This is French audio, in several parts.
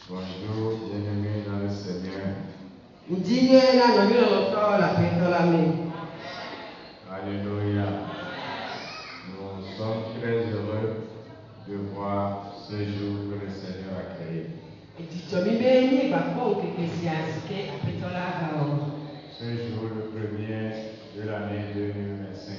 Bonjour, bien-aimés dans le Seigneur. Alléluia. Nous sommes très heureux de voir ce jour que le Seigneur a créé. Ce jour, le premier de l'année 2025.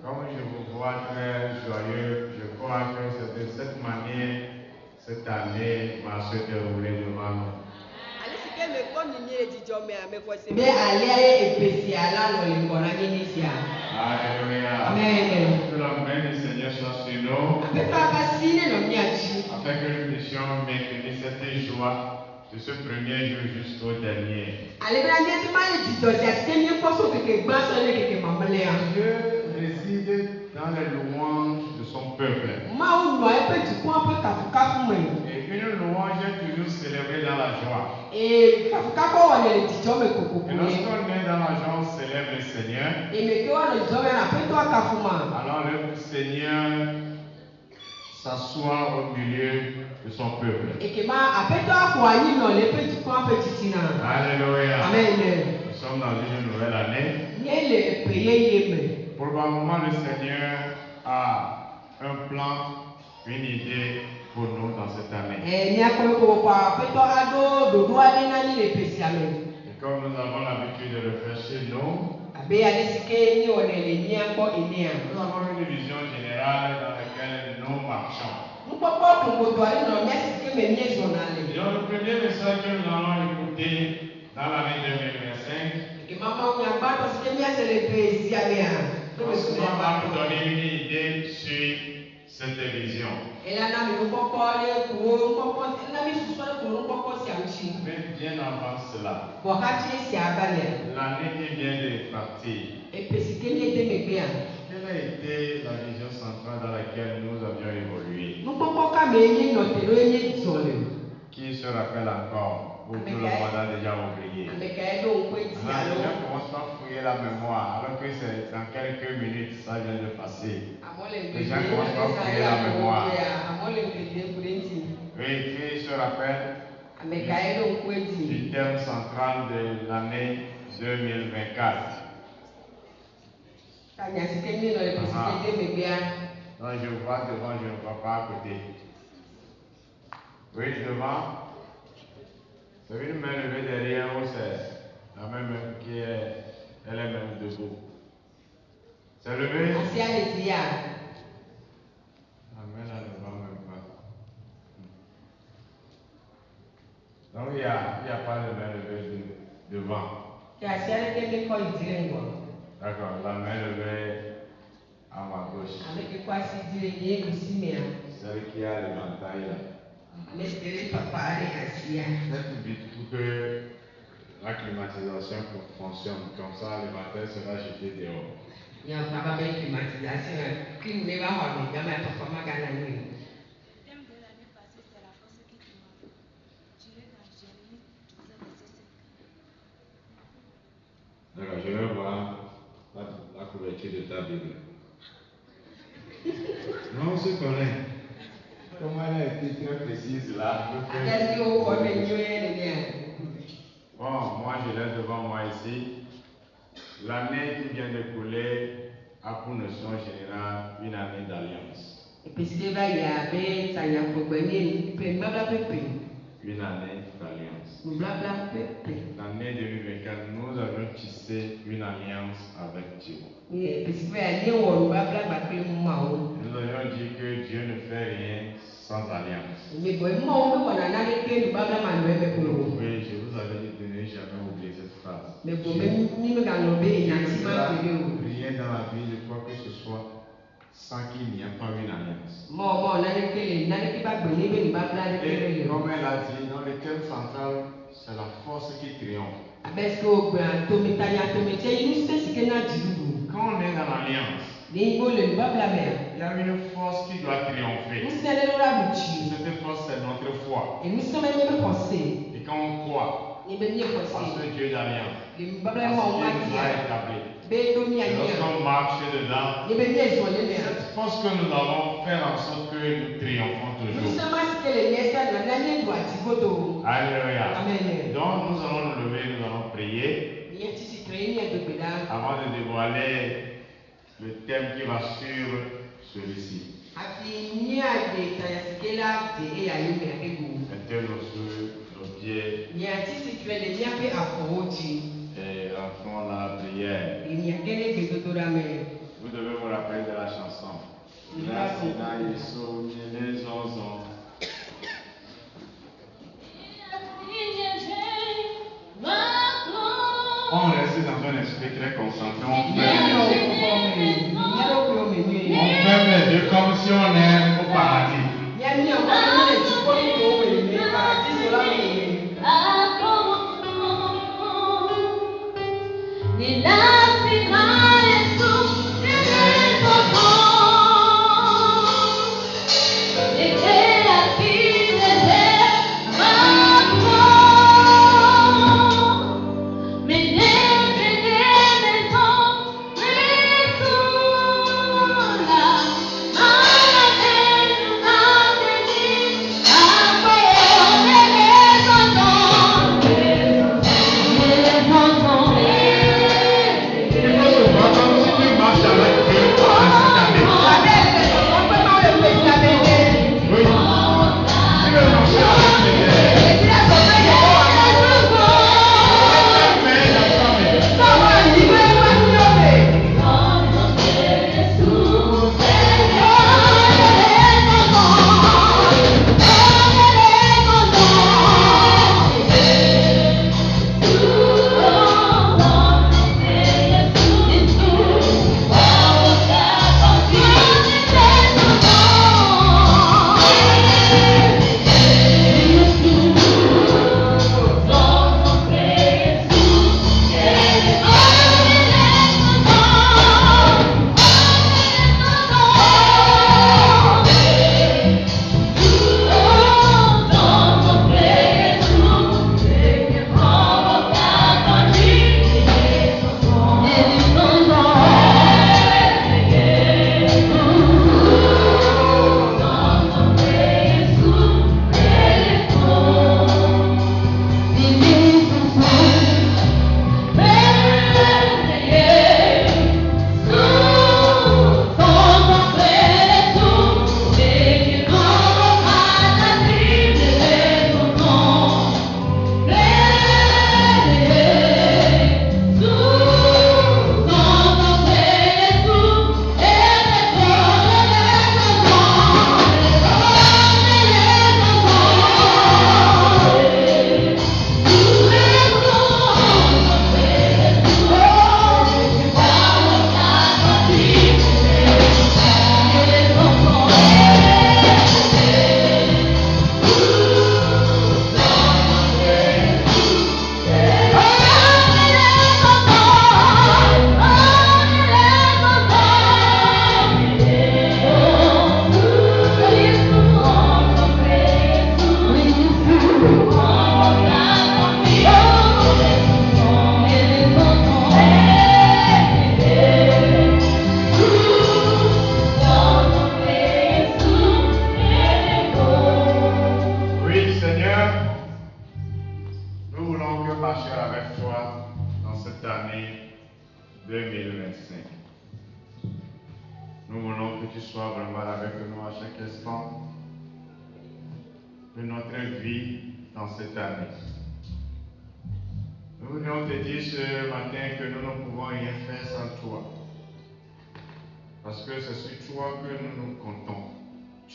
Comme je vous vois très joyeux, je crois que c'est de cette manière cette année va se dérouler devant nous. Alléluia. Que la main du Seigneur soit sur nous, afin que nous puissions maintenir cette joie de ce premier jour jusqu'au dernier. Dieu réside dans les louanges de son peuple. Et une louange est toujours célébrée dans la joie. Et lorsqu'on est dans la joie, on célèbre le Seigneur. Alors le Seigneur s'assoit au milieu de son peuple. Alléluia. Nous sommes dans une nouvelle année. Probablement le Seigneur a un plan, une idée pour nous dans cette année. Et comme nous avons l'habitude de le faire chez nous, nous avons une vision générale dans laquelle nous marchons. Donc le premier message que nous allons écouter dans l'année 2025, va nous donner une idée sur cette vision. Mais bien avant cela, l'année qui vient de partir, quelle a été la vision centrale dans laquelle nous avions évolué? Qui se rappelle encore? Ou tout le monde a déjà oublié? Les gens commencent par fouiller la mémoire, alors que c'est dans quelques minutes, ça vient de passer. Les gens commencent par fouiller la mémoire. Oui, qui se rappelle du thème central de l'année 2024? Non, je vois devant, je ne vois pas à côté. Oui, devant. C'est une main levée derrière ou c'est la même qui est, elle est même debout? C'est levé? La main là ne va même pas. Donc il n'y a pas de main levée devant. D'accord, la main levée à ma gauche. Celle qui a l'éventail là. Faites vite pour que la climatisation fonctionne. Comme ça, l'éventail sera jeté dehors. D'accord, je vais voir la couverture de ta Bible. Non, on se connaît. Comment elle a été très précise là. Bon, moi je l'ai devant moi ici. L'année qui vient de couler a pour notion générale une année d'alliance. Une année d'alliance. L'année 2024, nous avons tissé une alliance avec Dieu. Nous avions dit que Dieu ne fait rien sans alliance. Oui, je vous avais dit de ne jamais oublier cette phrase. Dieu ne fera rien dans la vie de quoi que ce soit sans qu'il n'y ait pas une alliance. Et comme elle a dit, dans le thème central, c'est la force qui triomphe. Quand on est dans l'alliance, il y a une force qui doit triompher. Cette force, c'est notre foi. Et quand on croit à ce Dieu d'alliance, à ce qui nous a établi, lorsqu'on marche dedans, cette force que nous avons fait en sorte que nous triomphons toujours. Alléluia. Donc nous allons nous lever, nous allons prier avant de dévoiler le thème qui va suivre celui-ci. Mettez nos pieds et enfons la prière. Vous devez vous rappeler de la chanson. On reste dans un esprit très concentré. On fait les deux comme si on est au paradis.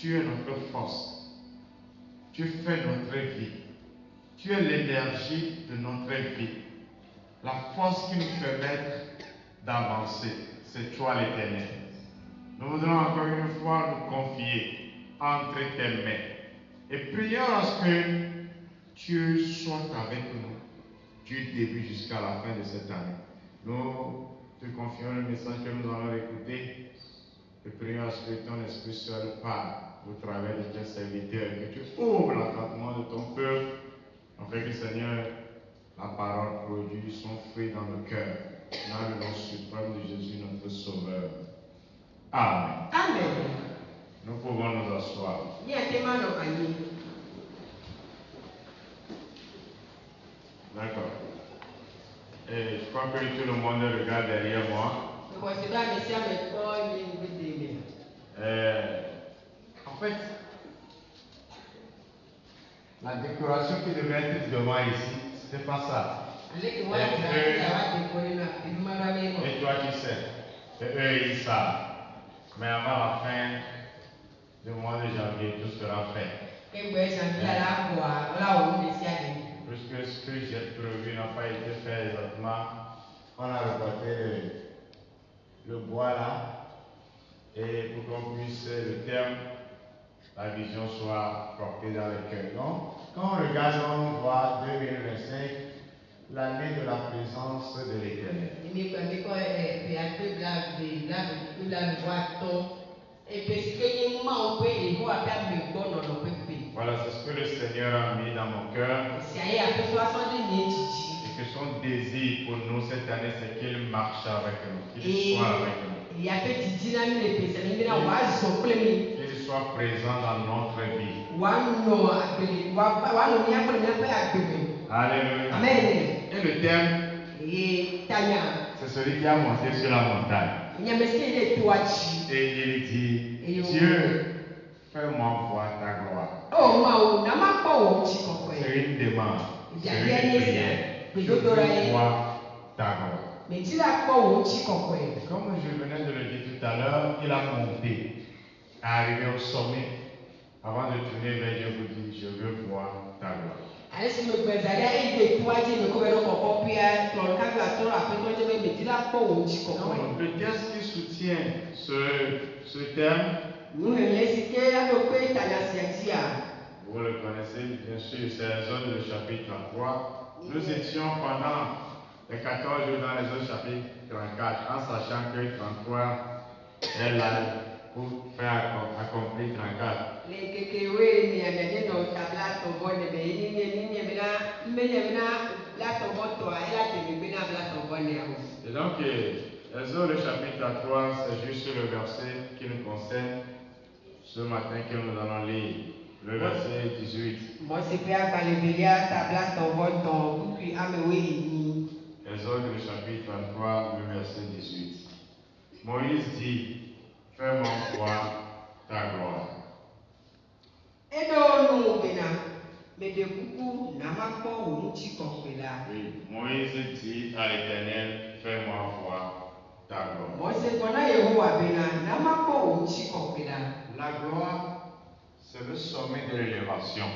Tu es notre force. Tu fais notre vie. Tu es l'énergie de notre vie. La force qui nous permet d'avancer. C'est toi l'Éternel. Nous voudrons encore une fois nous confier entre tes mains. Et prions à ce que tu sois avec nous du début jusqu'à la fin de cette année. Nous te confions le message que nous allons écouter. Et prions à ce que ton Esprit seul parle au travers de tes serviteurs, que tu ouvres l'entendement de ton peuple, afin que, Seigneur, la parole produise son fruit dans nos cœurs. Dans le nom suprême de Jésus, notre Sauveur. Amen. Amen. Nous pouvons nous asseoir. D'accord. Et je crois que tout le monde regarde derrière moi. En fait, la décoration qui devait être devant ici, c'était pas ça. Et toi tu sais, et eux ils savent. Mais avant la fin du mois de janvier, tout sera fait. Puisque ce que j'ai prévu n'a pas été fait exactement, on a reporté le bois là, et pour qu'on puisse, le terme, la vision soit portée dans le cœur. Donc, quand on regarde, on voit 2025, l'année de la présence de l'Éternel. Voilà, c'est ce que le Seigneur a mis dans mon cœur. Et que son désir pour nous cette année, c'est qu'il marche avec nous, qu'il soit avec nous. Qu'il soit présent dans notre vie. Alléluia. Amen. Et le thème, c'est celui qui a monté sur la montagne. Et il dit, Dieu, fais-moi voir ta gloire. C'est une demande, c'est une prière. Je veux voir ta gloire. Comme je venais de le dire tout à l'heure, il a monté, arrivé au sommet, avant de tourner vers Dieu pour dire, je veux voir ta gloire. Donc, le texte qui soutient ce thème, vous le connaissez bien sûr, c'est Exode le chapitre 33. Nous étions pendant les 14 jours dans les autres chapitres 34, en sachant que 33 est là pour faire accomplir 34. Et donc, Exode le chapitre 3, c'est juste le verset qui nous concerne ce matin que nous allons lire. Le verset 18. Exode le chapitre 33, le verset 18. Moïse dit, fais-moi voir ta gloire. Oui, Moïse dit à l'Éternel, fais-moi voir ta gloire. La gloire, c'est le sommet de l'élévation.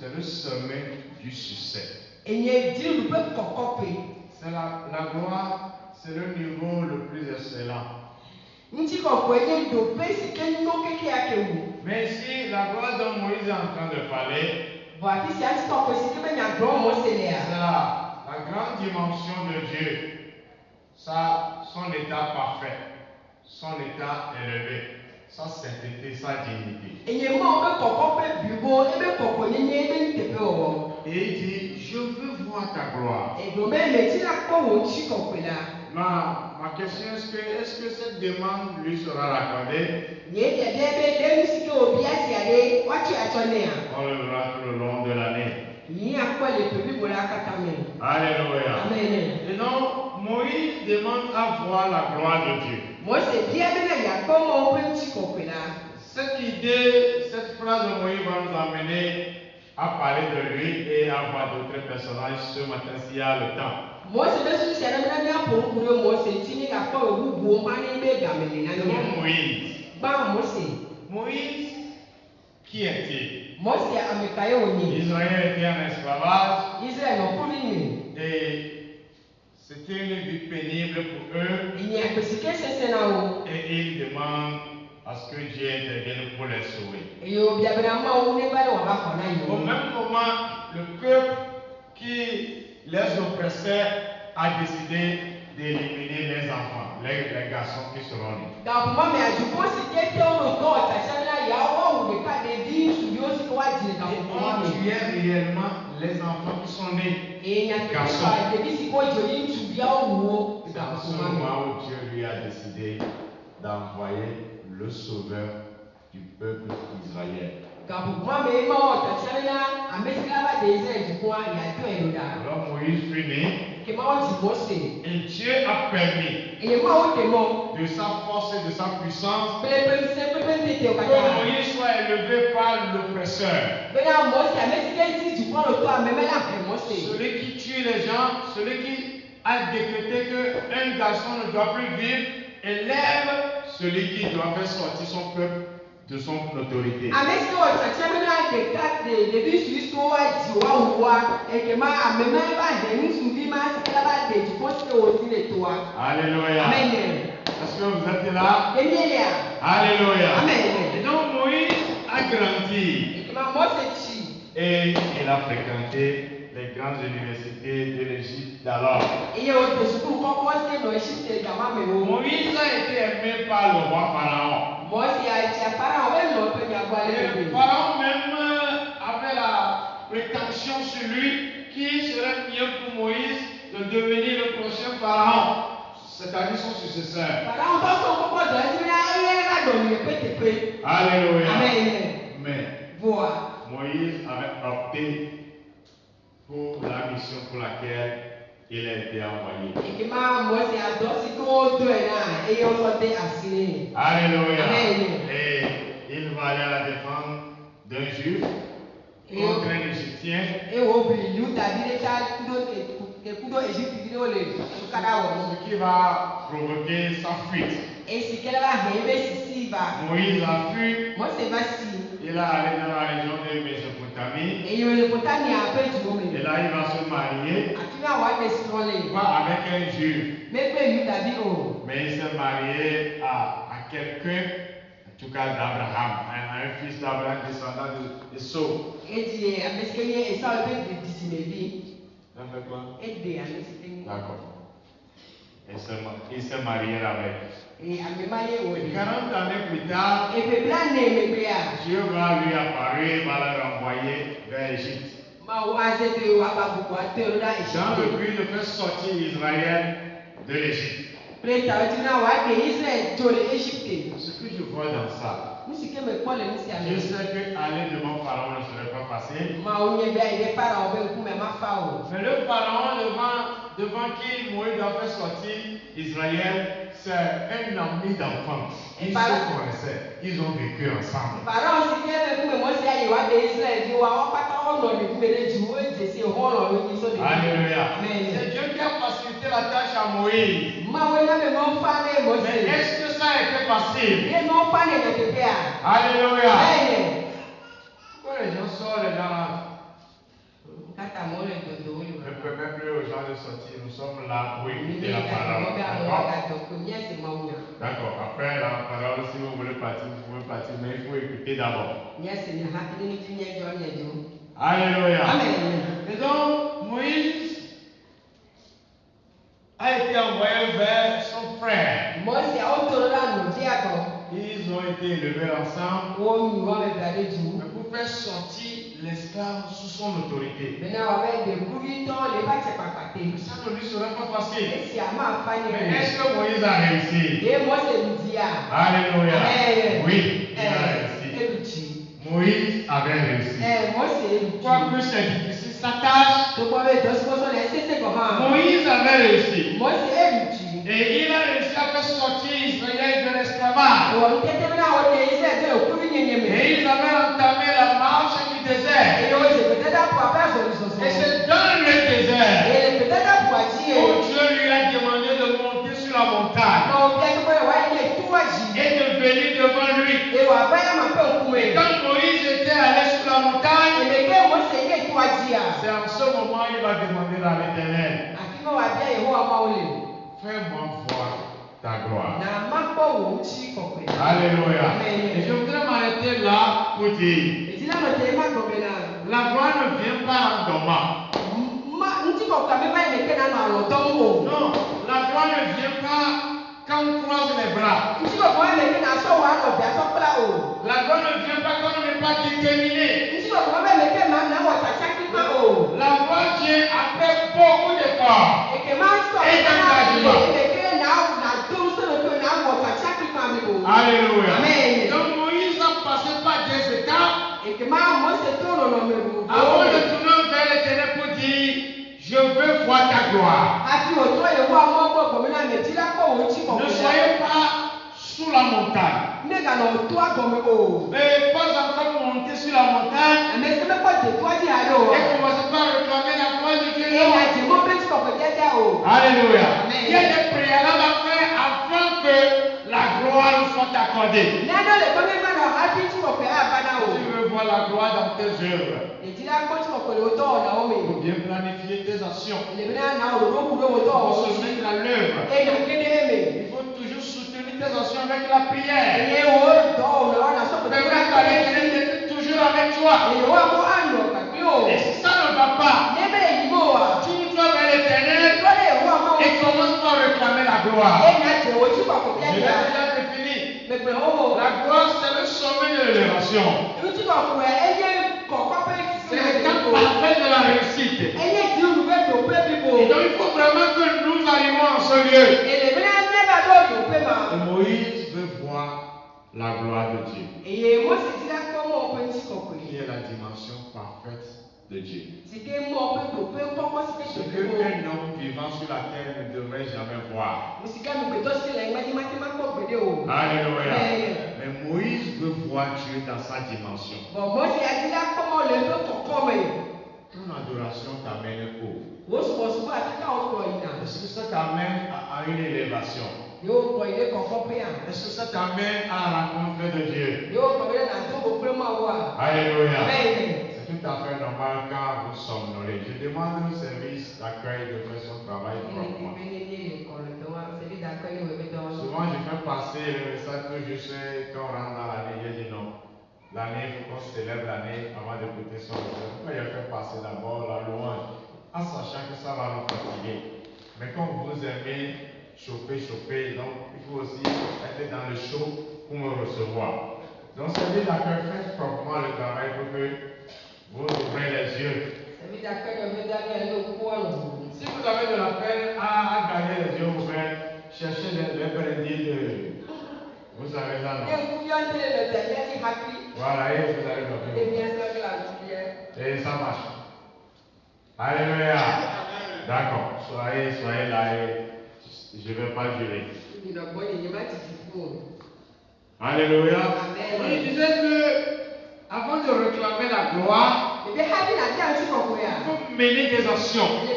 C'est le sommet du succès. C'est la gloire, c'est le niveau le plus excellent. Mais ici, la gloire dont Moïse est en train de parler, c'est la grande dimension de Dieu, son état parfait, son état élevé, sa sainteté, sa dignité. Et il dit, je veux voir ta gloire. Ma question est-ce que cette demande lui sera accordée? On le verra tout le long de l'année. Alléluia. Amen. Et donc, Moïse demande à voir la gloire de Dieu. Cette idée, cette phrase de Moïse va nous amener à parler de lui et à voir d'autres personnages ce matin s'il y a le temps. Moïse, qui est-il? Israël était en esclavage. Et c'était une vie pénible pour eux. Et ils demandent à ce que Dieu intervienne pour les sauver. Au même moment, le peuple qui les oppressait a décidé d'éliminer les enfants, les garçons qui seront nés. Et on tuait réellement les enfants qui sont nés garçons. C'est en ce moment où Dieu lui a décidé d'envoyer le sauveur du peuple d'Israël. Alors Moïse fut né et Dieu a permis de sa force et de sa puissance que Moïse soit élevé par l'oppresseur. Celui qui tue les gens, celui qui a décrété qu'un garçon ne doit plus vivre, élève celui qui doit faire sortir son peuple de son autorité. Alléluia. Est-ce que vous êtes là? Alléluia. Et donc Moïse a grandi et il a fréquenté les grandes universités de l'Égypte d'alors. Moïse a été aimé par le roi Pharaon. Et le Pharaon même avait la prétention sur lui qu'il serait mieux pour Moïse de devenir le prochain Pharaon, c'est-à-dire son successeur. Alléluia. Mais Moïse avait opté pour la mission pour laquelle il a été envoyé. Alléluia. Et il va aller à la défense d'un juif contre un Égyptien. Ce qui va provoquer sa fuite. Moïse a fui. Il est allé dans la région de Mésopotamie. Et là, il va se marier. Pas avec un juif. Mais il s'est marié à quelqu'un, en tout cas d'Abraham, un fils d'Abraham, descendant de Esau. D'accord. Il s'est marié avec. Et 40 années plus tard, Dieu va lui apparaître, va le renvoyer vers l'Égypte. Dans le but de faire sortir Israël de l'Égypte. Ce que je vois dans ça, je sais qu'aller devant Pharaon ne serait pas facile. Mais le Pharaon devant qui Moïse doit faire sortir Israël, c'est un ami d'enfance. Ils se connaissaient, ils ont vécu ensemble. Alléluia. C'est Dieu qui a facilité la tâche à Moïse. Mais est-ce que ça a été facile? Alléluia. Pourquoi les gens sortent, les gens rentrent? Ne permet plus aux gens de sortir. Nous sommes là pour écouter la parole. D'accord. Après la parole, si vous voulez partir, vous pouvez partir, mais il faut écouter d'abord. Alléluia. Et donc, Moïse a été envoyé vers son frère. Ils ont été élevés ensemble pour faire sortir l'esclave sous son autorité. Ça ne lui serait pas facile. Mais est-ce que Moïse a réussi? Alléluia. Oui, il a réussi. Moïse avait réussi. Quoique c'est difficile sa tâche, Moïse avait réussi. Et il a réussi à faire sortir Israël de l'esclavage. Et ils avaient entamé la marche du désert. Et c'est dans le désert où Dieu lui a demandé de monter sur la montagne et de venir devant lui. Et quand Moïse était allé sur la montagne, c'est en ce moment qu'il va demander à l'Éternel, fais-moi voir ta gloire. Alléluia. Et je voudrais m'arrêter là pour dire, la gloire ne vient pas en dormant. Non, la gloire ne vient pas quand on croise les bras. La gloire ne vient pas quand on n'est pas déterminé. La beaucoup d'efforts et d'engagement. Alléluia. Donc Moïse a passé par des étapes avant de tourner vers l'Éternel pour dire, je veux voir ta gloire. Ne soyez pas sous la montagne. Mais pas encore monter sur la montagne et commencer par réclamer la gloire de Dieu. Alléluia. Il y a des préalables à faire afin que la gloire nous soit accordée. Si tu veux voir la gloire dans tes œuvres, il faut bien planifier tes actions. Il faut se mettre à l'œuvre. Il faut toujours soutenir tes actions avec la prière. Toujours avec toi. Et si ça ne va pas, tourne-toi vers l'Éternel et commence par réclamer la gloire. Je l'ai déjà défini. La gloire, c'est le sommet de l'élévation. C'est l'étape parfaite de la réussite. Et donc il faut vraiment que nous arrivions en ce lieu. Et Moïse veut voir la gloire de Dieu. Qui est la dimension parfaite de Dieu. Ce qu'un homme vivant sur la terre ne devrait jamais voir. Alléluia. Mais Moïse veut voir Dieu dans sa dimension. Ton adoration t'amène où? Est-ce que ça t'amène à une élévation? Est-ce que ça t'amène à la rencontre de Dieu? Alléluia. C'est tout à fait normal quand vous somnolez. Je demande au service d'accueil de faire son travail proprement. Souvent, je fais passer le message que je sais quand on rentre dans l'année. Je dis non. L'année, il faut qu'on célèbre l'année avant d'écouter son message. Pourquoi je fais passer d'abord la louange en sachant que ça va nous fatiguer. Mais quand vous aimez chauffer, donc il faut aussi être dans le chaud pour me recevoir. Donc, service d'accueil, faites proprement le travail pour que vous ouvrez les yeux. Si vous avez de la peine à garder les yeux ouverts, cherchez les brindilles de... Vous savez ça, non? Voilà, et vous allez compris. Et ça marche. Alléluia. D'accord. Soyez là et je ne vais pas durer. Alléluia. Il disait que avant de réclamer la gloire, il faut mener des actions. Si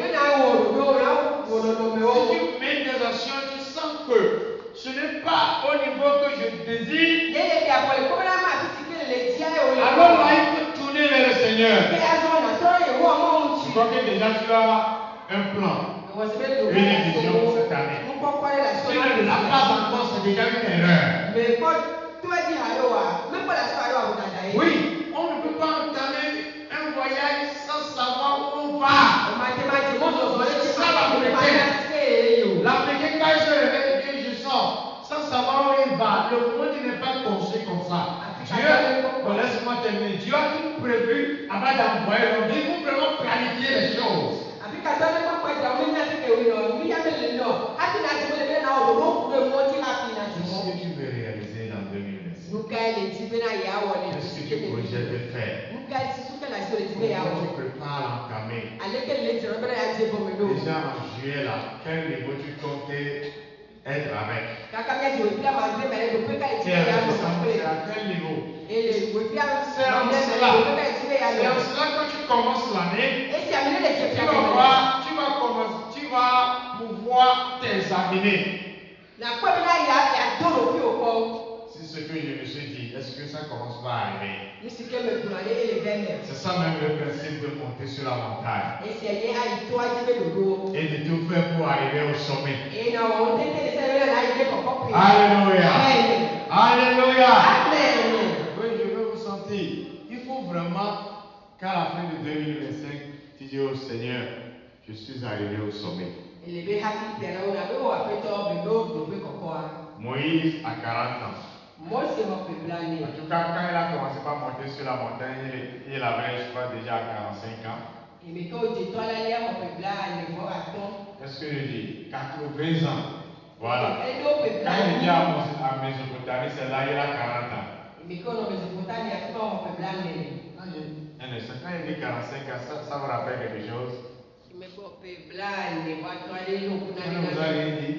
tu mènes des actions, tu sens que ce n'est pas au niveau que je désire. Alors là, il faut tourner vers le Seigneur. Je crois que déjà tu as un plan, une vision pour cette année. Si tu ne l'as pas encore, c'est déjà une erreur. Oui, on ne peut pas entamer un voyage sans savoir où on va. C'est ça l'Africain. L'Africain, quand il se réveille, il dit je sors, sans savoir où il va. Le monde n'est pas construit comme ça. Dieu, laisse-moi terminer. Dieu a tout prévu avant d'envoyer l'homme. Il faut vraiment planifier les choses. Qu'est-ce que tu veux réaliser dans 2026? Qu'est-ce que tu projettes de faire? Comment tu prépares à l'entamer? Déjà en juillet, là, quel niveau tu comptais être avec? C'est à quel niveau? C'est en cela que tu commences l'année. Tu vas pouvoir t'examiner. C'est ce que je me suis dit. Est-ce que ça commence pas à arriver? C'est ça même le principe de monter sur la montagne. Et de tout faire pour arriver au sommet. Alléluia. Alléluia. Oui, je veux vous sentir. Il faut vraiment qu'à la fin de 2025, tu dis au Seigneur, je suis arrivé au sommet. Moïse a 40 ans. En tout cas, quand il a commencé par monter sur la montagne, il avait, je crois, déjà 45 ans. Qu'est-ce que je dis? 80 ans. Voilà. Quand il était à Mésopotamie, c'est là il a 40 ans. Quand il dit 45 ans, ça vous rappelle quelque chose? Vous avez dit?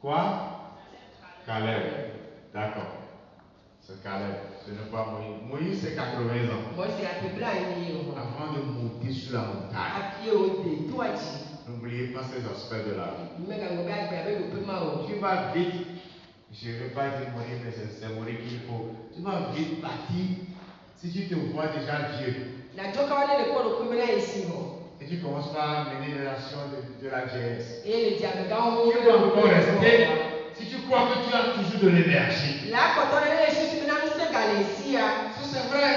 Quoi? Caleb. D'accord. C'est Caleb. Ce n'est pas Moïse. Moïse, c'est 80 ans. Avant de monter sur la montagne. N'oubliez pas ces aspects de la vie. Tu vas vite. Je ne vais pas dire mourir, mais c'est mourir qu'il faut. Tu vas vite partir si tu te vois déjà vieux. Et tu commences par mener les relations de la jeunesse. Tu vas encore rester. Si tu crois que tu as toujours de l'énergie. Ça c'est vrai.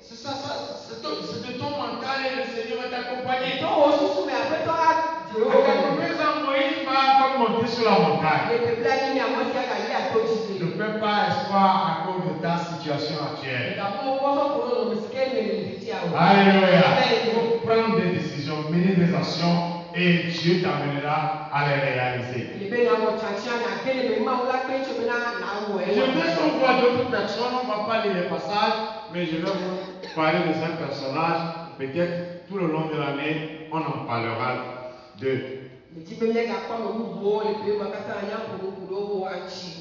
C'est de ton mental et le Seigneur va t'accompagner. À 80 ans, Moïse va encore monter sur la montagne. Ne fais pas espoir à cause de ta situation actuelle. Alléluia. Il faut prendre des décisions, mener des actions et Dieu t'amènera à les réaliser. Je vais qu'on voit d'autres personnes, on ne va pas lire les passages, mais je vais vous parler de ces personnages. Peut-être tout le long de l'année, on en parlera d'eux.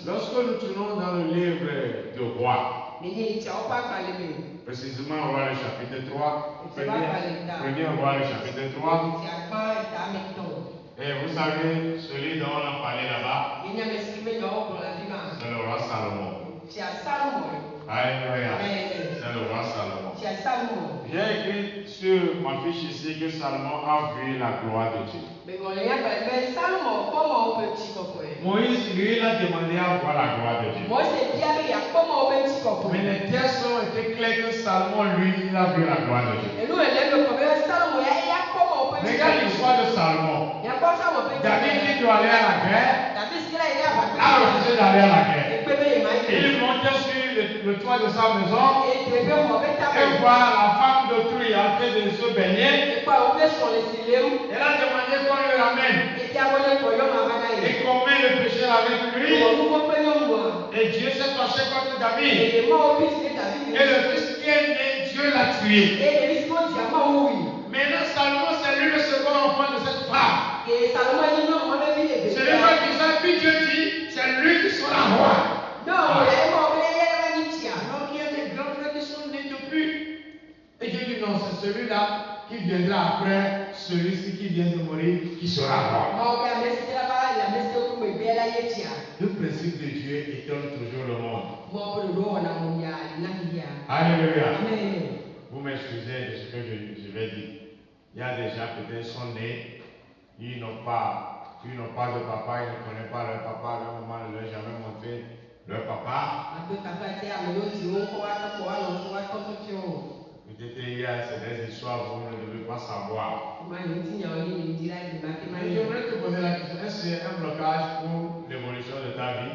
Lorsque nous tournons dans le livre de Rois, précisément Roi le chapitre 3, premier Roi le chapitre 3, et vous savez, celui dont on a parlé là-bas, c'est le roi Salomon. Alléluia. C'est le roi Salomon. J'ai écrit sur ma fiche ici que Salomon a vu la gloire de Dieu. Moïse, lui, il a demandé à voir la gloire de Dieu. Mais les textes ont été clairs que Salomon, lui, il a vu la gloire de Dieu. Regarde l'histoire de Salomon. David qui doit aller à la guerre a refusé d'aller à la guerre. Il montait sur le toit de sa maison et voit la femme d'autrui en train de se baigner. Elle a demandé qu'on le ramène. Et commet le péché avec lui. Et Dieu s'est fâché contre David. Et le fils qui est né, Dieu l'a tué. Maintenant, Salomon, c'est lui le second enfant de cette femme. C'est lui qui a vu Dieu dit, c'est lui qui sera roi. Donc il y a des grands frères qui sont nés depuis. Et Dieu dit non, c'est celui-là qui viendra après celui-ci qui vient de mourir qui sera roi. Le principe de Dieu étonne toujours le monde. Alléluia. Vous m'excusez de ce que je vais dire. Il y a des gens peut-être sont nés, ils n'ont pas de papa, ils ne connaissent pas leur papa, leur maman ne leur a jamais montré leur papa. Peut-être c'est des histoires que vous ne devez pas savoir. Mais j'aimerais te poser la question, est-ce que c'est un blocage pour l'évolution de ta vie?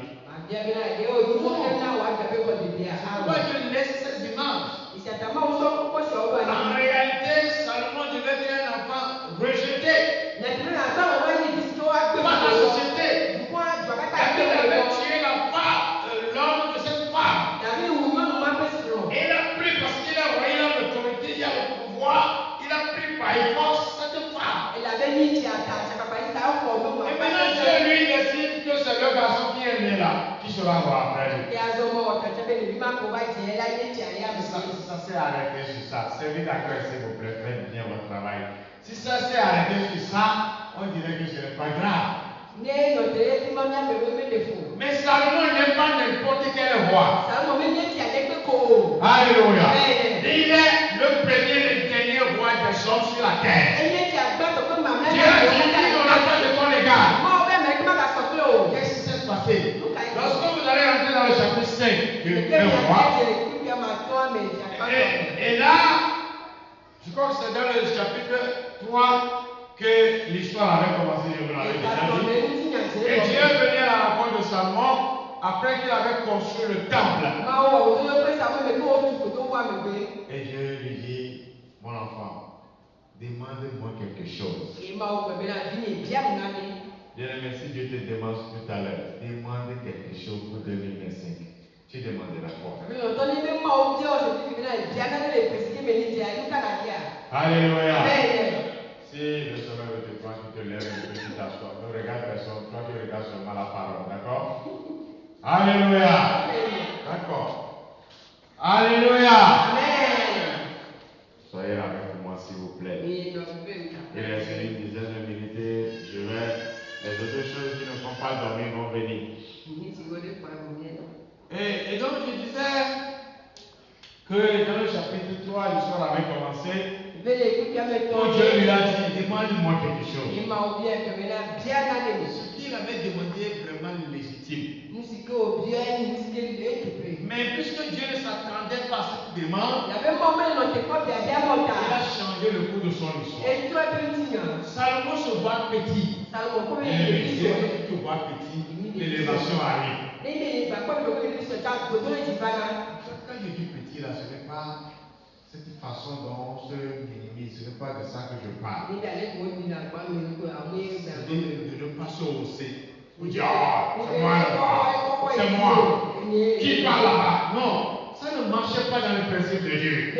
Pourquoi Dieu laisse ces images? En réalité, Salomon devait être un enfant rejeté par la société. David avait tué l'homme de cette femme. Et il a pris parce qu'il a l'autorité, il a le pouvoir, il a pris par force cette femme. Et maintenant Dieu lui décide que c'est le garçon qui est né là, qui sera roi après lui. Ça s'est arrêté sur ça. Servir d'accord, s'il vous plaît, faites bien votre travail. Si ça s'est arrêté sur ça, on dirait que ce n'est pas grave. Mais Salomon n'est pas n'importe quel roi. Alléluia. Il est le premier et le dernier roi des hommes sur la terre. Dieu a dit qu'on n'a pas de ton égard. Qu'est-ce qui s'est passé? Lorsque vous allez rentrer dans le chapitre 5 du roi, et là, je crois que c'est dans le chapitre 3 que l'histoire avait commencé, je vous l'avais déjà dit. Et Dieu est venu à la rencontre de Salomon après qu'il avait construit le temple. Et Dieu lui dit, demande-moi quelque chose. Bien-aimé, si Dieu te demande tout à l'heure, demande quelque chose pour 2025. Tu demanderas quoi? Alléluia. Si le sommet veut te prendre, tu te lèves et tu t'assois. Ne regarde personne, toi tu regardes seulement la parole, d'accord? Alléluia. D'accord. Alléluia. Soyez là avec moi s'il vous plaît. Il reste une dizaine de minutes. Les autres choses qui ne font pas dormir vont venir. Et donc je disais que dans le chapitre 3, l'histoire avait commencé. Quand Dieu lui a dit, demande-moi quelque chose. Ce qu'il avait demandé est vraiment légitime. Mais puisque Dieu ne s'attendait pas à cette demande, il a changé le cours de son histoire. Salomon se voit petit. Et dès que tu vois petit, l'élévation arrive. Quand je dis petit là, ce n'est pas cette façon dont on se minimise, ce n'est pas de ça que je parle. C'est de ne pas se hausser. Vous dire, oh, c'est moi là-bas, c'est moi. Qui parle là-bas? Non, ça ne marchait pas dans le principe de Dieu. Ce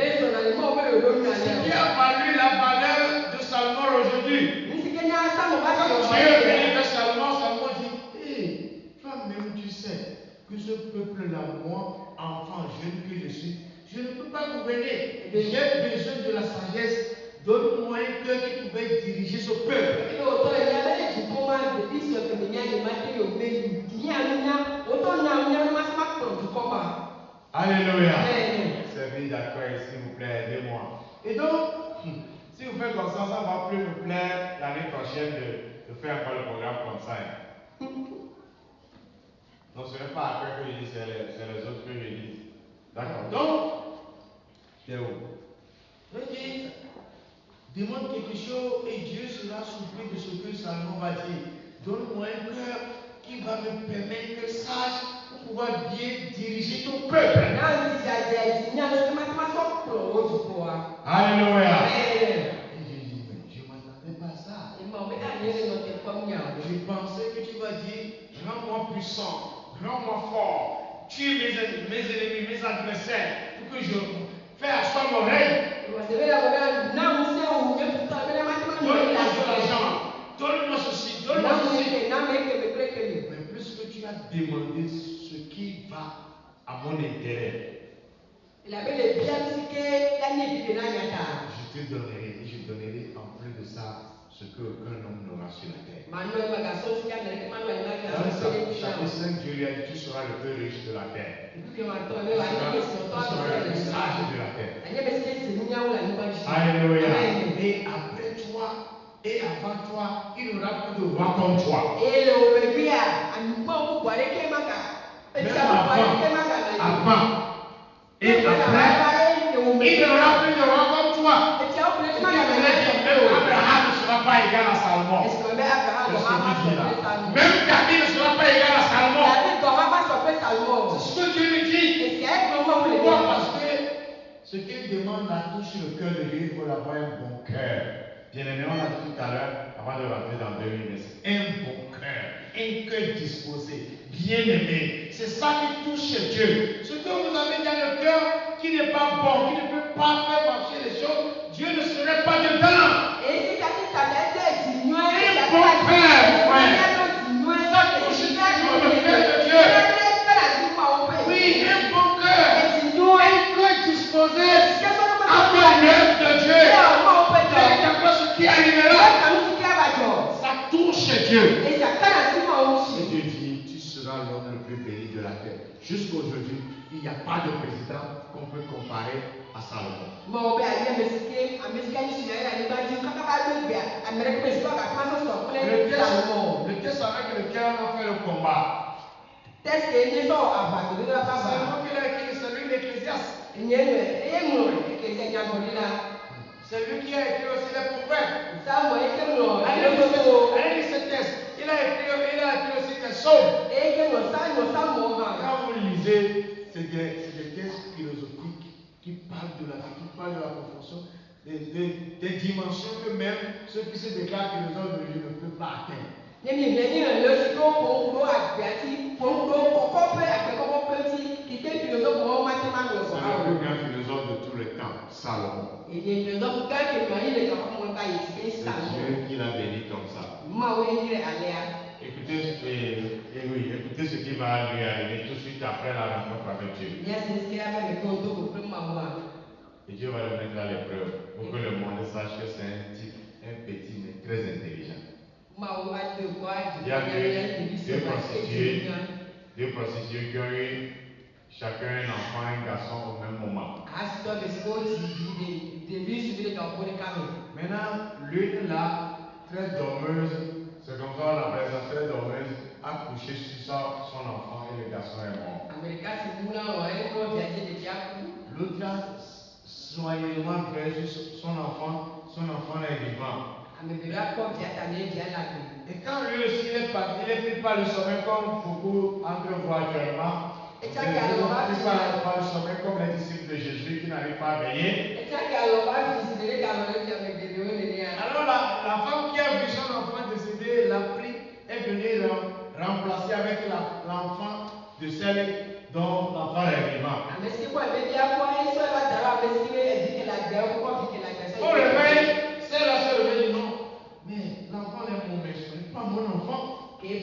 qui a valu la valeur de Salomon aujourd'hui. Quand Dieu est venu vers Salomon, Salomon dit, hé, toi-même tu sais que ce peuple-là, moi, enfant jeune que je suis, je ne peux pas gouverner. J'ai besoin de la sagesse. Donne-moi un cœur qui pouvait diriger ce peuple. Alléluia. Servez d'accord, s'il vous plaît, aidez-moi. Et donc, si vous faites comme ça, ça va plus vous plaire l'année prochaine de faire encore le programme comme ça. Donc, ce n'est pas après que je dis, c'est les autres que je dis. D'accord. Donc, c'est où? Donc, demande quelque chose et Dieu sera surpris de ce que Salomon va dire. Donne-moi un cœur qui va me permettre de sage pour pouvoir bien diriger ton peuple. Alléluia. Et j'ai dit, mais je ne m'attendais pas à ça. Je pensais que tu vas dire, rends-moi puissant, rends-moi fort, tue mes ennemis, mes adversaires, pour que je fasse asseoir mon règne. Donne-moi l'argent, donne-moi ceci, donne-moi ceci. Mais plus que tu as demandé ce qui va à mon intérêt, je te donnerai, et je donnerai en plus de ça ce qu'aucun homme n'aura sur la terre. Dans le chapitre 5, Dieu lui a dit, tu seras le plus riche de la terre. Tu seras le plus sage de la terre. Alléluia. Et après toi, et avant toi, il n'y aura plus de roi comme toi. Même avant. Et après, il n'y aura plus de roi comme toi. Abraham ne sera pas égal à Salomon. Même David ne sera pas égal à Salomon. C'est ce que Dieu lui dit. Pourquoi? Parce que ce qu'il demande à toucher le cœur de Dieu, il faut avoir un bon cœur. Bien-aimé, on a dit tout à l'heure, avant de rentrer dans 2000, un bon cœur, un cœur disposé, bien-aimé. C'est ça qui touche Dieu. Ce que vous avez dans le cœur qui n'est pas bon, qui ne peut pas faire marcher les choses, Dieu ne serait pas dedans. Un bon cœur, frère. Ça touche le cœur de Dieu. Oui, un bon cœur. Un cœur disposé à l'œuvre de Dieu. Ce qui arrivera, ça touche Dieu. Et Dieu dit, tu seras l'homme le plus béni de la terre. Jusqu'à aujourd'hui, il n'y a pas de président qu'on peut comparer à Salomon. Le texte avec lequel on a fait le combat, c'est Salomon qui l'a écrit, c'est lui l'Ecclésiaste. C'est lui qui a écrit aussi les prophètes. Allez lire ce texte. Il a écrit aussi des psaumes. Quand vous lisez, c'est des textes philosophiques qui parlent de la vie, qui parlent de la confonction. des dimensions que même ceux qui se déclarent philosophes de Dieu ne peuvent pas atteindre. C'est un le plus grand philosophe de tous les temps, Salomon. C'est Dieu qui l'a béni comme ça. Écoutez ce qui va lui arriver tout de suite après la rencontre avec Dieu. Et Dieu va le mettre à l'épreuve pour que le monde sache que c'est un type, un petit mais très intelligent. Il y a deux prostituées qui ont eu chacun un enfant, un garçon au même moment. Maintenant, l'une là, très dormeuse, c'est comme ça on appelle ça, très dormeuse, a couché sur son enfant et le garçon est mort. L'autre là, soigneusement veille sur son enfant est vivant. Et quand lui aussi il est pris par le sommeil comme beaucoup entrevoient actuellement, il est pris par le sommeil comme les disciples de Jésus qui n'arrivent pas à veiller. Alors la femme qui a vu son enfant décédé l'a pris et venue le remplacer avec l'enfant de celle dont l'enfant est vivant. Au réveil, celle-là se réveille et dit non, mais l'enfant est mon mais ce n'est pas mon enfant. Elles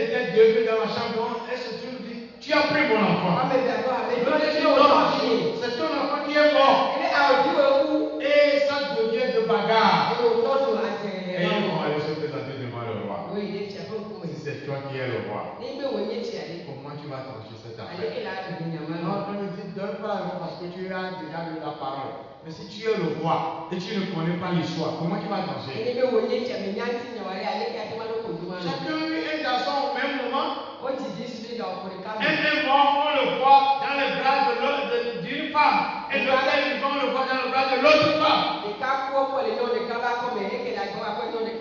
étaient deux dans la chambre, elles se trouvent dit, tu as pris mon enfant. C'est ton enfant qui est mort. Et ça devient de bagarre. Et ils vont aller se présenter devant le roi. Si c'est toi qui es le roi, comment tu vas trancher cette affaire? Non, on me dit, donne pas la raison parce que tu as déjà lu la parole. Mais si tu es le roi et tu ne connais pas l'histoire, comment tu vas trancher? Chacun a eu un garçon au même moment. Un mort, on le voit dans les bras d'une femme. Et l'autre vivant, on le voit dans les bras de l'autre femme.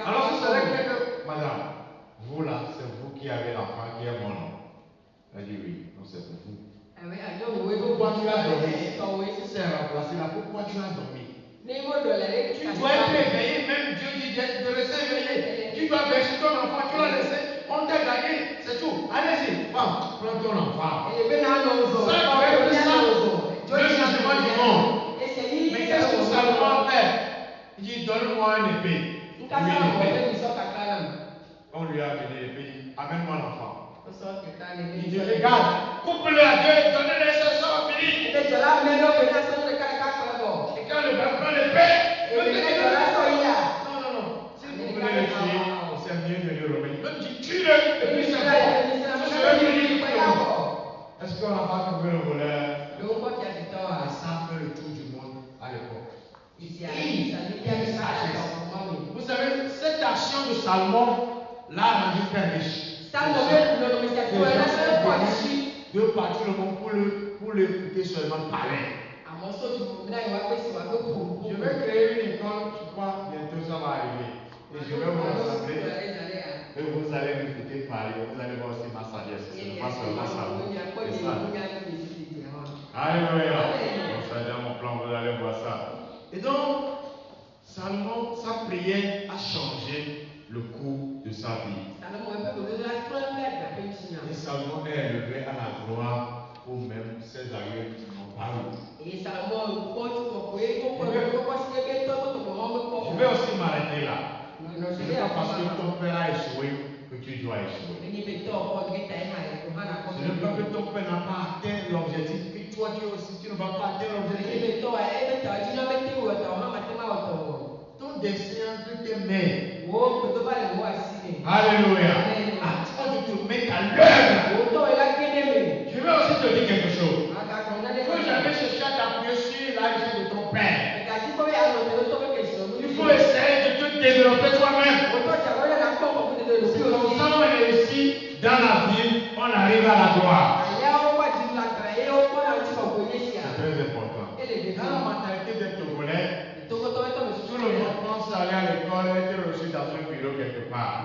Alors ce serait que, madame, vous là, c'est vous qui avez l'enfant qui est mon nom. Elle dit oui, non, c'est pour vous. Pourquoi tu as dormi? Si c'est remplacé là, pourquoi tu as dormi? Tu dois être éveillé, même Dieu dit de rester éveillé. Tu dois veiller ton enfant, tu l'as laissé, on t'a gagné, c'est tout. Allez-y, prends ton enfant. Ça, tu es ça, le jugement du monde. Mais qu'est-ce que Salomon fait? Il dit, donne-moi une épée. On lui a amené l'épée, il dit, amène-moi l'enfant. Il dit, regarde, coupe-le à Dieu, donne-le ce soir, fini. Et quand le père prend l'épée, non. Si vous voulez le tuer, c'est mieux de le remettre. Même dit, tue-le, et puis c'est bon. Est-ce qu'on n'a pas trouvé le voleur? Ça fait le tour du monde à l'époque. Vous savez, cette action de Salomon l'a rendu très riche. De partir le monde pour l'écouter seulement parler. Je vais créer une école, je crois, bientôt ça va arriver. Et je vais vous rassembler. Et vous allez m'écouter parler. Vous allez voir aussi ma sagesse. Ce n'est pas seulement ça. C'est ça. Alléluia. C'est dans mon plan, vous allez voir ça. Et donc, Salomon, sa prière a changé le cours de sa vie. Et Salomon est élevé à la gloire où même ses aïeux n'ont pas eu. Je vais aussi m'arrêter là. Ce n'est pas parce que ton père a échoué que tu dois échouer. Ce n'est pas que ton père n'a pas atteint l'objectif et toi tu aussi tu ne vas pas atteindre l'objectif. Ton destin entre tes mains. Alléluia. Toi tu te mets à l'œuvre. Je vais aussi te dire quelque chose. Il faut jamais chercher à t'appuyer sur l'argent de ton père. Il faut essayer de te développer toi-même. C'est comme ça on réussit dans la vie, on arrive à la gloire. C'est très important. Dans la mentalité des Togolais, tout le monde pense aller à l'école et être reçu dans un bureau quelque part.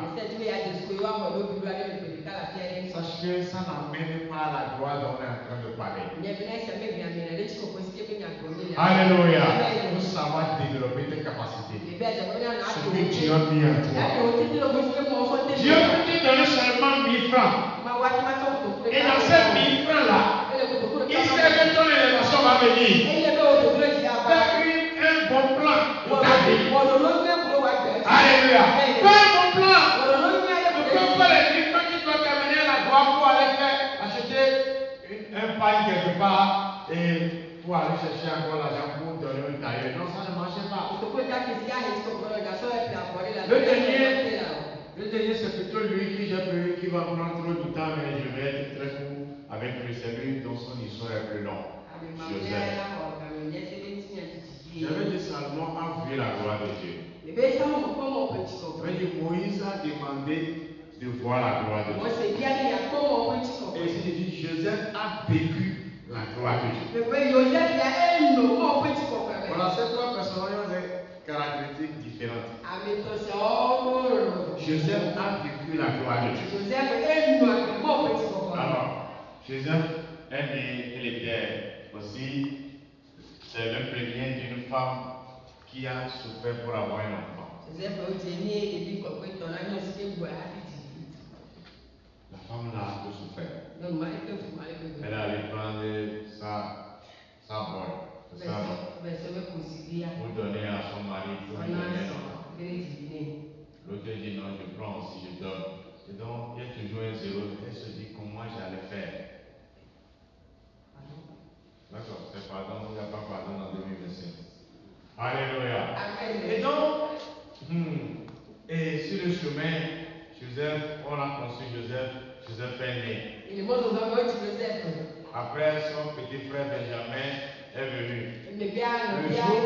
que ça n'amène pas la gloire dont on est en train de parler. Alléluia. Il faut savoir développer tes capacités. Ce que Dieu a mis en toi. Dieu peut te donner seulement 1000 francs. Et dans ces 1000 francs-là, il sait que ton élévation va venir. Fais un bon plan pour ta vie. Alléluia. Fais un bon plan. Ne prends pas les 1000 francs qui doivent t'amener à la gloire pour aller acheter un pain quelque part et pour aller chercher encore l'argent pour donner un tailleur. Non, ça ne marche pas. Le dernier, c'est plutôt lui qui j'ai prévu qui va prendre trop du temps, mais je vais être très court avec lui. C'est lui dont son histoire est plus longue. Joseph. J'avais dit Salomon a vu la gloire de Dieu. Moïse a demandé de voir la gloire de Dieu. Et si je dis Joseph a vécu la gloire de Dieu. Voilà, ces trois personnes ont des caractéristiques différentes. Joseph a vécu la gloire de Dieu. Alors, Joseph est né, il était aussi, c'est le premier d'une femme qui a souffert pour avoir un enfant. La femme là a un peu souffert. Elle allait prendre sa bonne. Pour donner à son mari, pour lui donner un enfant. L'autre dit non, je prends aussi, je donne. Et donc, il y a toujours un zéro. Elle se dit comment j'allais faire. D'accord, c'est pardon, il n'y a pas pardon dans 2025. Alléluia. Et donc, et sur le chemin, Joseph, on a construit Joseph est né. Après, son petit frère Benjamin est venu. Le jour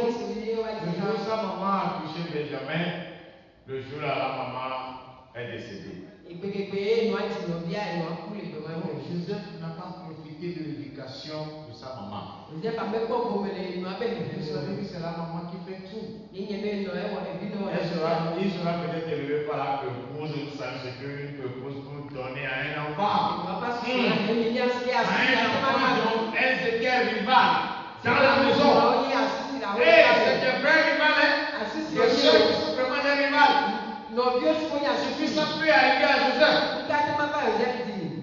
où sa maman a accouché Benjamin, le jour là, la maman est décédée. Joseph n'a pas profité de l'éducation de sa maman. Vous savez que c'est la maman qui fait tout. Il sera peut-être élevé par la épouse, vous savez ce qu'une épouse peut donner à un enfant. Donc, elle c'était rival dans la maison. Et c'était vrai rival, hein? Les soeurs sont vraiment des rivales. Ce qui ça peut arriver à Joseph.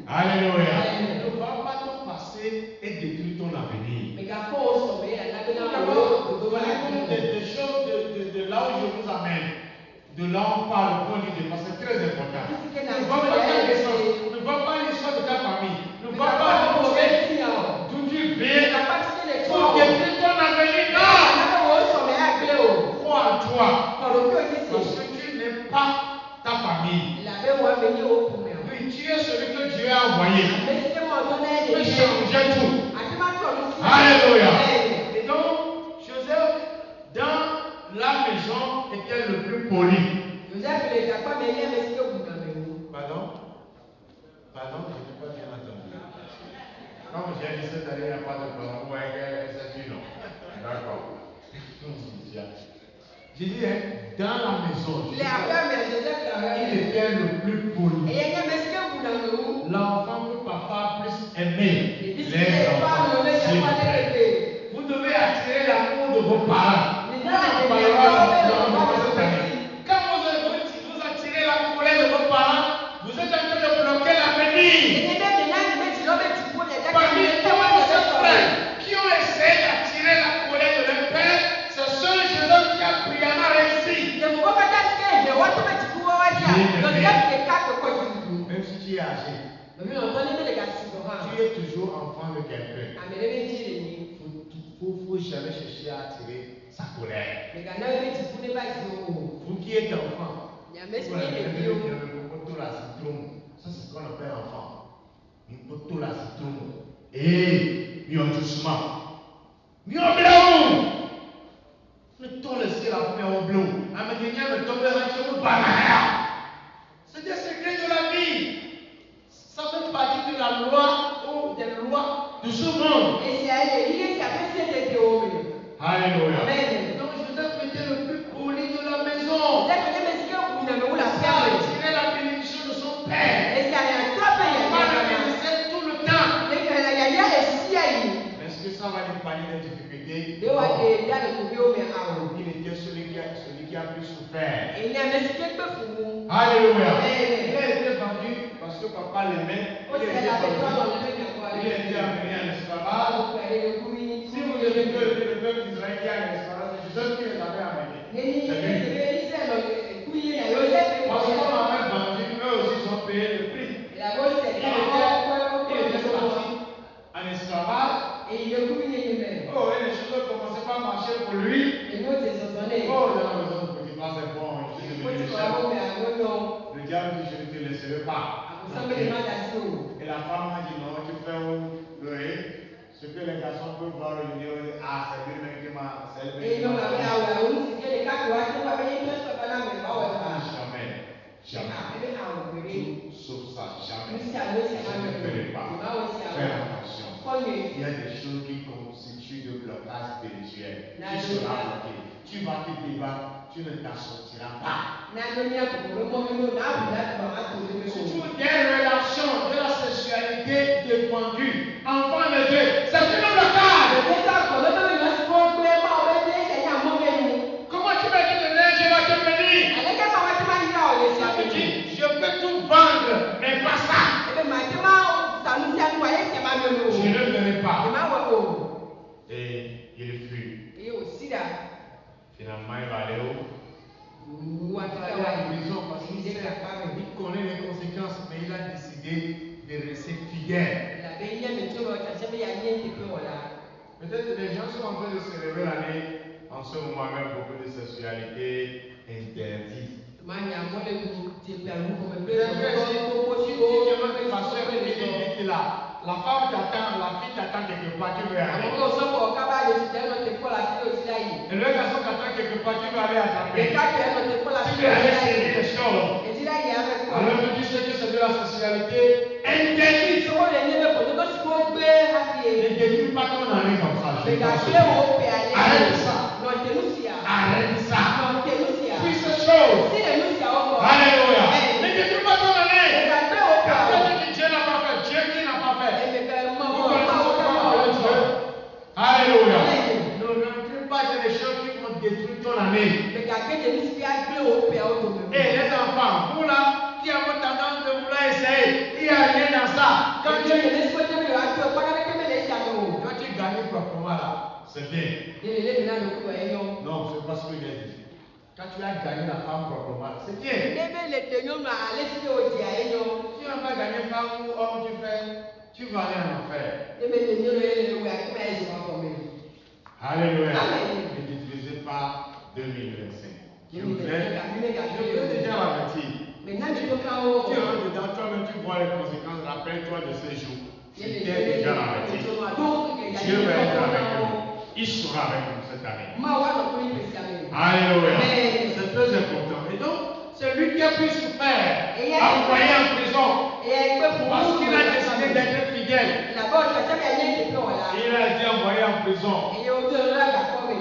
Alléluia. Ne va pas ton passé et détruire ton avenir. Des choses de là où je vous amène, de là où on parle, c'est très important. Ne va pas l'histoire de ta famille. Ne va pas d'où tu viens pour détruire ton avenir. Non! Crois en toi. Parce que tu n'aimes pas ta famille. Oui, tu es celui que Dieu a envoyé. Tu peux changer tout. Alléluia. Et donc, Joseph, dans la maison, était le plus poli. Pardon? Pardon, je n'ai pas bien entendu. Comme j'ai dit cette année, il n'y a pas de pardon. Vous voyez que c'est du nom. D'accord. J'ai dit, dans la maison, il était le plus poli. L'enfant que papa plus aimé. Les enfants. Vous devez attirer l'amour de vos parents. Quand vous attirez la colère de vos parents, vous êtes en train de bloquer l'avenir. Parmi tous vos frères qui ont essayé d'attirer la colère de leur père, c'est seul Jésus qui a brillamment réussi. Même si tu es âgé, tu es toujours enfant de quelqu'un. Il faut jamais chercher à attirer sa colère. Vous qui êtes enfant, ça c'est ce qu'on appelle enfant. Il faut tout la citrouille. Et il y a doucement. Il y a blanc. Ne t'en laissez la première au blanc. C'est des secrets de la vie. Ça fait partie de la loi ou des lois de ce monde. Alléluia. Donc Joseph était le plus poli de la maison. Ça a tiré la bénédiction de son père. Pas la bénédiction ça va dépanner les difficultés. Il était celui qui a pu souffrir. Alléluia. Il a été vendu parce que papa l'aimait. Il a été amené en esclavage. Si vous avez le peuple d'Israël qui est en esclavage, c'est Jésus qui les avait amenés. Parce qu'on m'avait vendu, eux aussi ils ont payé le prix. Il était parti en esclavage. Oh, et les choses commençaient pas à marcher pour lui. Oh, dans la maison de Potiphar, c'est bon, je suis devenu le chef. Le diable dit, je ne te laisserai pas. Et la femme a dit, non, tu fais où? Ce que les garçons peuvent voir aujourd'hui, ah, c'est lui-même qui m'a. C'est lui-même qui m'a. Jamais. Tout sauf ça, jamais. Je ne ferai pas. Fais attention. Il y a des choses qui constituent de blocage spirituel. Tu seras bloqué. Tu vas te débattre, tu ne t'en sortiras pas. Surtout des relations de la sexualité défendue. Enfant de Dieu, c'est un blocage. Comment tu vas dire demain, je vais te bénir? Ça veut dire, je peux tout vendre, mais pas ça. Je ne le ferai pas. Et il fuit. Finalement, il va aller où? Il va aller en prison parce qu'il connaît les conséquences, mais il a décidé de rester fidèle. Peut-être que les gens sont en train de se réveiller l'année en ce moment avec beaucoup de sexualité interdite. La femme t'attend, la fille t'attend quelque part, tu veux aller. Et le garçon t'attend quelque part, tu veux aller attraper. Tu veux aller essayer les choses. Alors je dis que c'est de la sexualité interdite. Ne détruis pas ton année comme ça. Arrête ça. Arrête ça. Puis ces choses. Alléluia. Ne détruis pas ton année. Dieu n'a pas fait. Dieu qui n'a pas fait. Alléluia. Ne rentre pas dans les choses qui vont détruire ton année. Et les enfants, vous là, qui avez tendance de vouloir essayer, il n'y a rien dans ça. Quand tu gagnes proprement là, c'est bien. Non, c'est pas ce que j'ai dit. Quand tu as gagné la femme proprement, c'est bien. Si tu n'as pas gagné femme ou homme, tu vas aller en enfer. Alléluia. Ne n'utilisez pas 2025. Je veux déjà l'avertir. Tu rentres dedans, toi-même, tu vois les conséquences. Rappelle-toi de ces jours. C'était déjà l'avertir. Dieu va être avec nous. Il sera avec nous cette année. Alléluia. C'est très important. Et donc, c'est lui qui a pu souffrir, envoyé en prison, parce qu'il a décidé d'être fidèle. Il a été envoyé en prison.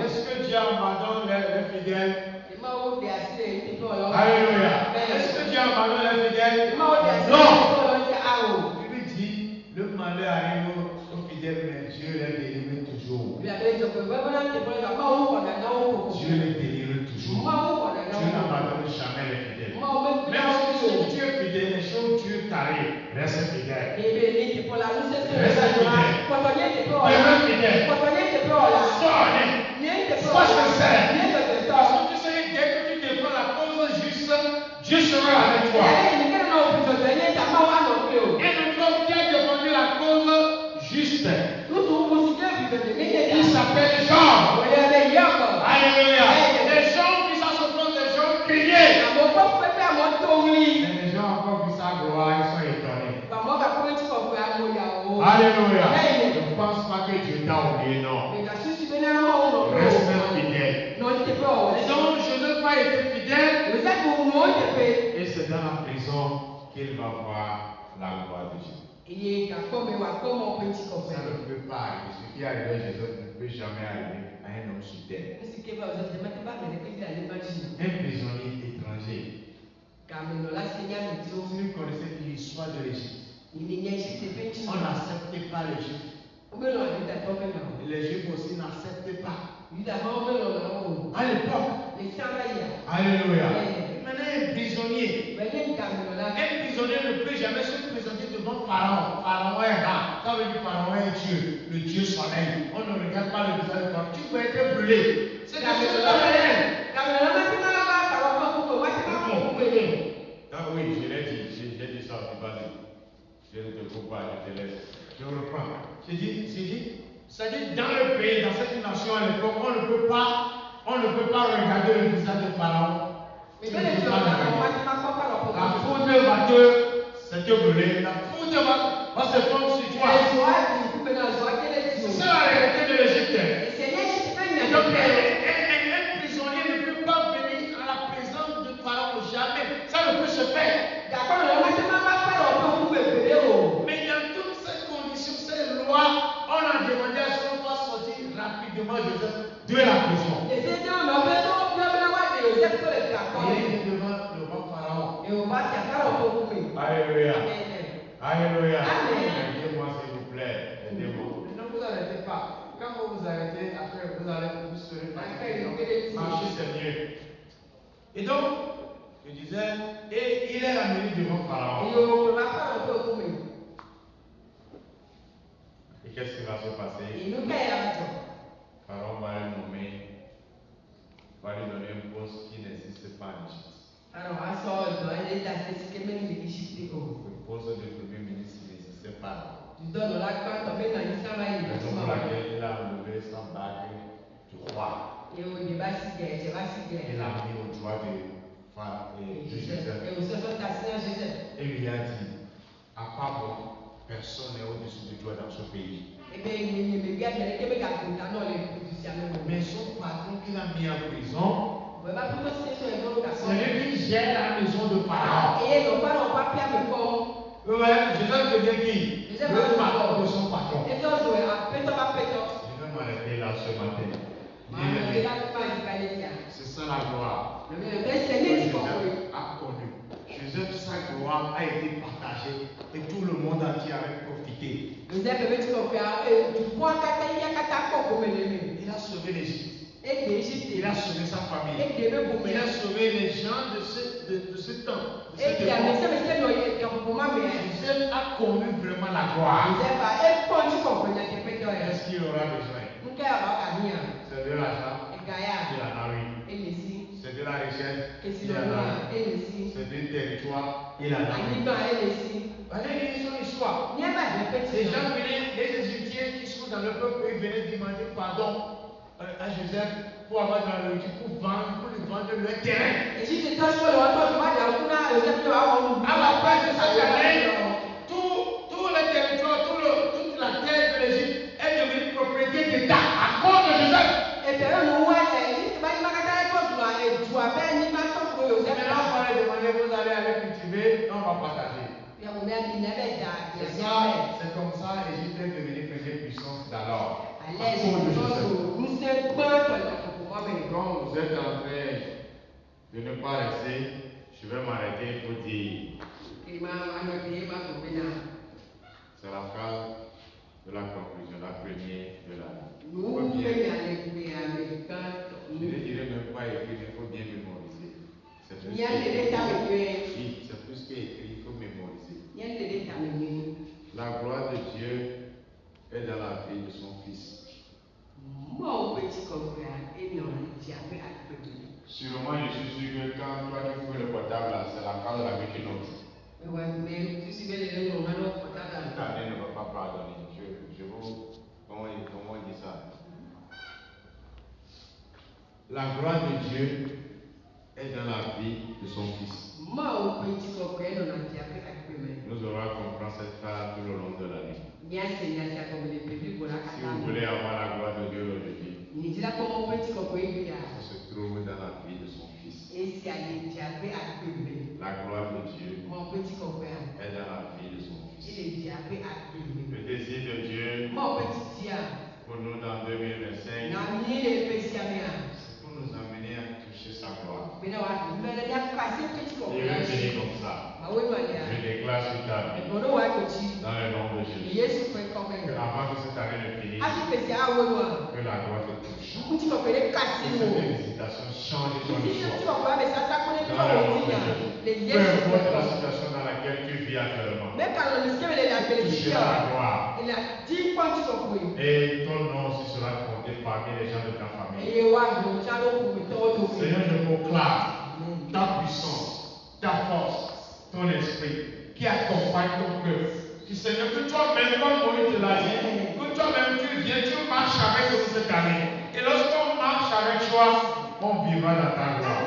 Est-ce que Dieu abandonne les fidèles? Alléluia. Est-ce que Dieu abandonne les fidèles? Non. Il lui dit, le malheur arrive aux fidèles, mais Dieu les délivre toujours. Dieu les délivre toujours. Dieu n'abandonne jamais les fidèles. Même si tu es fidèle, les choses Dieu t'arrive, reste fidèle. Reste fidèle. Demeure fidèle. Sois sincère. Parce que tu sais, dès que tu défends la cause juste, Dieu sera avec toi. Et notre homme qui a défendu la cause juste, il s'appelle Jean. Alléluia. Les gens qui s'associent, des gens criés. Mais les gens encore qui sa gloire, ils sont étonnés. Alléluia. Ne pense pas que Dieu t'a oublié, non. Reste fidèle. Donc Joseph a été fidèle. Et c'est dans la prison qu'il va voir la gloire de Dieu. Ça ne peut pas arriver. Ce qui est arrivé à Joseph ne peut jamais arriver à un homme sur terre. Un prisonnier étranger. Si vous connaissez l'histoire de l'Égypte, on n'acceptait pas l'Égypte Et les Juifs aussi n'acceptaient pas. À l'époque. Alléluia. Maintenant, un prisonnier ne peut jamais se présenter devant Pharaon. Pharaon est rare. Ça veut dire Pharaon est Dieu, le Dieu soleil. On ne regarde pas le visage de Pharaon. Tu peux être brûlé. C'est des choses réelles. Oui, je l'ai dit, j'ai dit ça, c'est pas dit. Je ne te coupe pas, je te laisse. Je reprends. J'ai dit, c'est-à-dire dans le pays, dans cette nation à l'époque, on ne peut pas regarder le visage de Pharaon. La foudre va te brûler. La foudre va se prendre sur toi. C'est ça la réalité de l'Égypte. Donc, un prisonnier ne peut pas venir à la présence de Pharaon. Jamais. Ça ne peut se faire. Mais dans toutes ces conditions, ces lois, on a demandé à ce qu'on fasse sortir rapidement Joseph de la prison. Et il est devant le roi Pharaon. Alléluia. Alléluia. Aidez-moi s'il vous plaît. Aidez-moi. Ne vous arrêtez pas. Quand vous vous arrêtez, après vous serez fatigué. Marcher c'est mieux. Et donc, je disais, et il est amené devant Pharaon. Et qu'est-ce qui va se passer? Pharaon va le nommer, va lui donner un poste qui n'existe pas en Égypte. Le poste de premier ministre n'existait pas. Raison pour laquelle il a enlevé sa bague du roi. Il a mis au doigt de Joseph. Et lui a dit, à part moi, personne n'est au-dessus de toi dans ce pays. Mais son patron qu'il a mis en prison, c'est lui qui gère la maison de Pharaon. Joseph devient qui? Le patron de son patron. Je vais m'arrêter là ce matin. C'est ça la gloire. Joseph a connu. Joseph, sa gloire a été partagée et tout le monde entier avait profité. Il a sauvé l'Égypte. Il a sauvé sa famille. Il a sauvé les gens de ce temps. Joseph a connu vraiment la gloire. Est-ce qu'il aura besoin? C'est de l'argent. Il en a eu. C'est de la richesse. Il en a eu. C'est du territoire. Il en a eu. Allez lire son histoire. Les gens venaient, les Égyptiens qui sont dans le peuple, ils venaient demander pardon à Joseph pour avoir dans le pour lui vendre leur terrain. À la fin de cette année, tout le territoire, toute la terre de l'Égypte est devenue propriété d'État à cause de Joseph. Maintenant, on va demander, vous allez aller cultiver, on va partager. C'est comme ça l'Égypte est devenue première puissance d'alors. Quand vous êtes en train de ne pas rester, je vais m'arrêter pour dire. C'est la phrase de la conclusion, la première de la. Je ne dirais même pas écrire, mais il faut bien mémoriser. C'est plus qu'écrit, il faut mémoriser. La gloire de Dieu est dans la vie de son Fils. Sûrement, je suis sûr que quand toi tu fais le portable, là, c'est la phrase de la vie qui note. Cette année ne va pas pardonner. Je vous. Comment on dit ça? La gloire de Dieu est dans la vie de son Fils. Nous aurons à comprendre cette phrase tout le long de l'année. Si vous voulez avoir la gloire de Dieu aujourd'hui, ça se trouve dans la vie de son Fils. La gloire de Dieu est dans la vie de son Fils. Le désir de Dieu pour nous dans 2025, c'est pour nous amener à toucher sa gloire. Il est venu comme ça. Je déclare sur ta vie, dans le nom de Jésus, avant que cette année ne Que la gloire te touche. Que cette visitation change ton histoire. Peu importe la situation dans laquelle tu vis actuellement. Tu toucheras la gloire. Et ton nom aussi sera compté parmi les gens de ta famille. Seigneur, je proclame ta puissance, ta force, ton esprit qui accompagne ton peuple. Seigneur, que toi-même, comme Moïse te l'a dit, que toi-même tu viens, tu marches avec nous cette année. Et lorsqu'on marche avec toi, on vivra dans ta gloire.